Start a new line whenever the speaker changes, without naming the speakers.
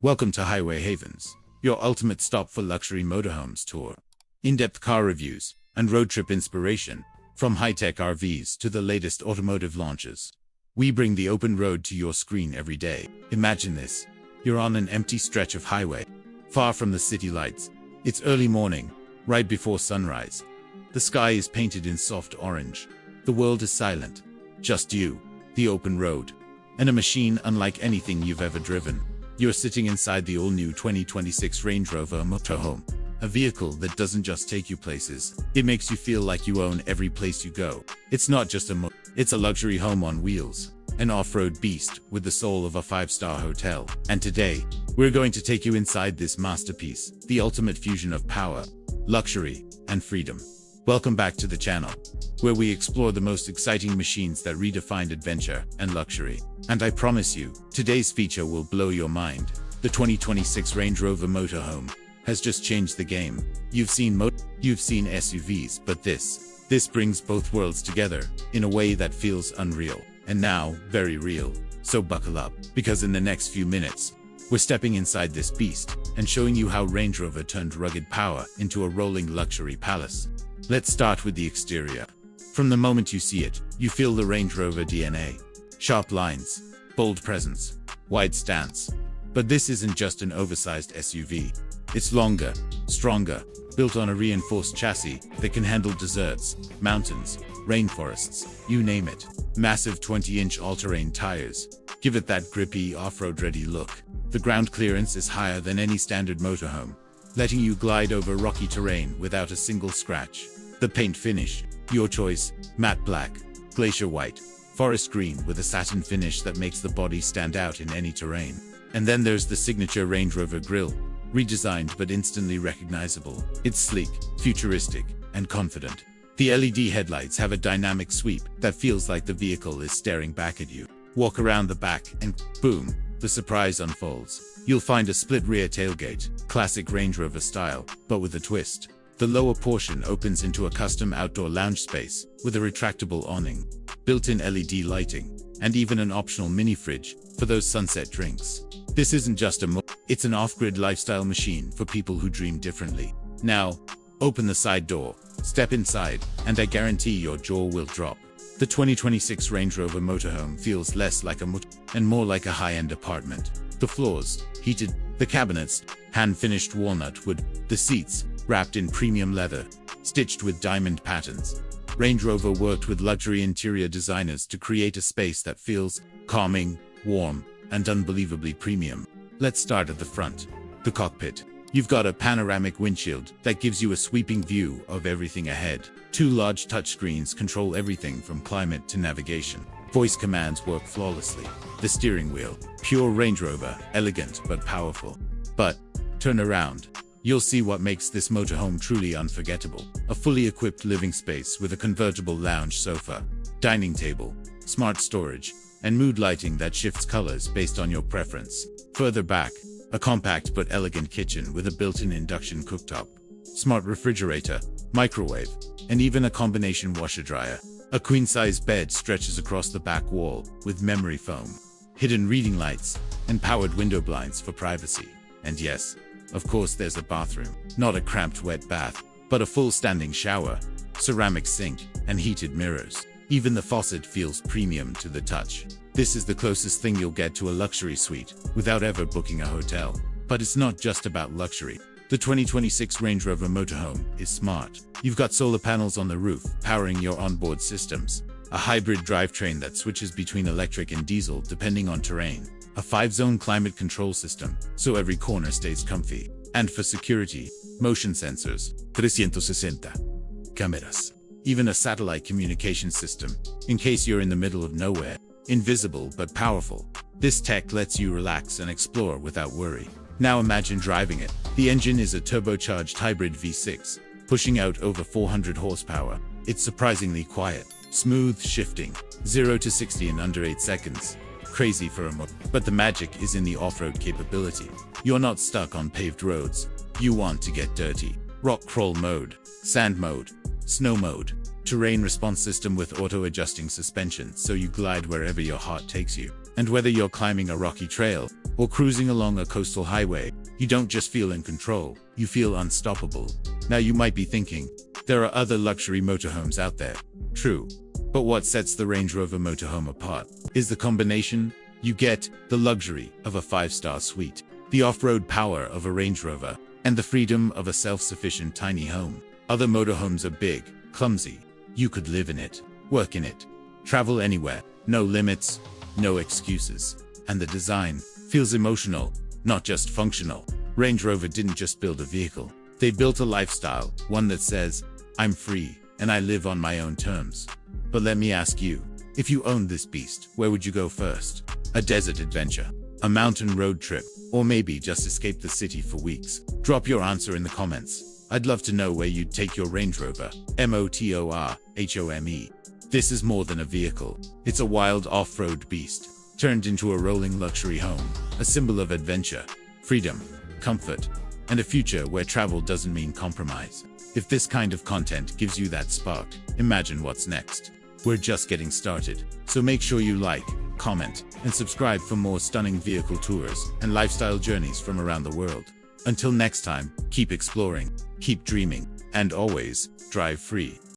Welcome to Highway Havens, your ultimate stop for luxury motorhomes tour. In-depth car reviews and road trip inspiration, from high-tech RVs to the latest automotive launches. We bring the open road to your screen every day. Imagine this. You're on an empty stretch of highway, far from the city lights. It's early morning, right before sunrise. The sky is painted in soft orange. The world is silent. Just you, the open road, and a machine unlike anything you've ever driven. You're sitting inside the all-new 2026 Range Rover Motorhome, a vehicle that doesn't just take you places, it makes you feel like you own every place you go. It's not just it's a luxury home on wheels, an off-road beast with the soul of a five-star hotel. And today, we're going to take you inside this masterpiece, the ultimate fusion of power, luxury, and freedom. Welcome back to the channel, where we explore the most exciting machines that redefined adventure and luxury. And I promise you, today's feature will blow your mind. The 2026 Range Rover Motorhome has just changed the game. You've seen SUVs, but this brings both worlds together in a way that feels unreal, and now very real. So buckle up, because in the next few minutes, we're stepping inside this beast and showing you how Range Rover turned rugged power into a rolling luxury palace. Let's start with the exterior. From the moment you see it, you feel the Range Rover DNA. Sharp lines, bold presence, wide stance. But this isn't just an oversized SUV. It's longer, stronger, built on a reinforced chassis that can handle deserts, mountains, rainforests, you name it. Massive 20-inch all-terrain tires give it that grippy, off-road-ready look. The ground clearance is higher than any standard motorhome, letting you glide over rocky terrain without a single scratch. The paint finish, your choice: matte black, glacier white, forest green with a satin finish that makes the body stand out in any terrain. And then there's the signature Range Rover grille, redesigned but instantly recognizable. It's sleek, futuristic, and confident. The LED headlights have a dynamic sweep that feels like the vehicle is staring back at you. Walk around the back and boom, the surprise unfolds. You'll find a split rear tailgate, classic Range Rover style, but with a twist. The lower portion opens into a custom outdoor lounge space with a retractable awning, built-in LED lighting, and even an optional mini fridge for those sunset drinks. This isn't just it's an off-grid lifestyle machine for people who dream differently. Now, open the side door, step inside, and I guarantee your jaw will drop. The 2026 Range Rover Motorhome feels less like a and more like a high-end apartment. The floors, heated, the cabinets, hand-finished walnut wood, the seats, wrapped in premium leather, stitched with diamond patterns. Range Rover worked with luxury interior designers to create a space that feels calming, warm, and unbelievably premium. Let's start at the front. The cockpit. You've got a panoramic windshield that gives you a sweeping view of everything ahead. Two large touchscreens control everything from climate to navigation. Voice commands work flawlessly. The steering wheel. Pure Range Rover, elegant but powerful. But turn around. You'll see what makes this motorhome truly unforgettable. A fully equipped living space with a convertible lounge sofa, dining table, smart storage, and mood lighting that shifts colors based on your preference. Further back, a compact but elegant kitchen with a built-in induction cooktop, smart refrigerator, microwave, and even a combination washer-dryer. A queen-size bed stretches across the back wall with memory foam, hidden reading lights, and powered window blinds for privacy. And yes, of course, there's a bathroom. Not a cramped wet bath, but a full standing shower, ceramic sink, and heated mirrors. Even the faucet feels premium to the touch. This is the closest thing you'll get to a luxury suite without ever booking a hotel. But it's not just about luxury. The 2026 Range Rover Motorhome is smart. You've got solar panels on the roof, powering your onboard systems. A hybrid drivetrain that switches between electric and diesel depending on terrain. A 5-zone climate control system, so every corner stays comfy. And for security, motion sensors, 360 cameras. Even a satellite communication system, in case you're in the middle of nowhere. Invisible but powerful. This tech lets you relax and explore without worry. Now imagine driving it. The engine is a turbocharged hybrid V6, pushing out over 400 horsepower. It's surprisingly quiet, smooth shifting, 0 to 60 in under 8 seconds. Crazy for a but the magic is in the off-road capability. You're not stuck on paved roads. You want to get dirty. Rock crawl mode, sand mode, snow mode, terrain response system with auto-adjusting suspension so you glide wherever your heart takes you. And whether you're climbing a rocky trail or cruising along a coastal highway, you don't just feel in control, you feel unstoppable. Now you might be thinking, there are other luxury motorhomes out there. True. But what sets the Range Rover Motorhome apart is the combination. You get the luxury of a 5-star suite, the off-road power of a Range Rover, and the freedom of a self-sufficient tiny home. Other motorhomes are big, clumsy. You could live in it, work in it, travel anywhere, no limits, no excuses. And the design feels emotional, not just functional. Range Rover didn't just build a vehicle. They built a lifestyle, one that says, I'm free, and I live on my own terms. But let me ask you, if you owned this beast, where would you go first? A desert adventure, a mountain road trip, or maybe just escape the city for weeks? Drop your answer in the comments. I'd love to know where you'd take your Range Rover, Motorhome. This is more than a vehicle. It's a wild off-road beast, turned into a rolling luxury home, a symbol of adventure, freedom, comfort, and a future where travel doesn't mean compromise. If this kind of content gives you that spark, imagine what's next. We're just getting started, so make sure you like, comment, and subscribe for more stunning vehicle tours and lifestyle journeys from around the world. Until next time, keep exploring, keep dreaming, and always drive free.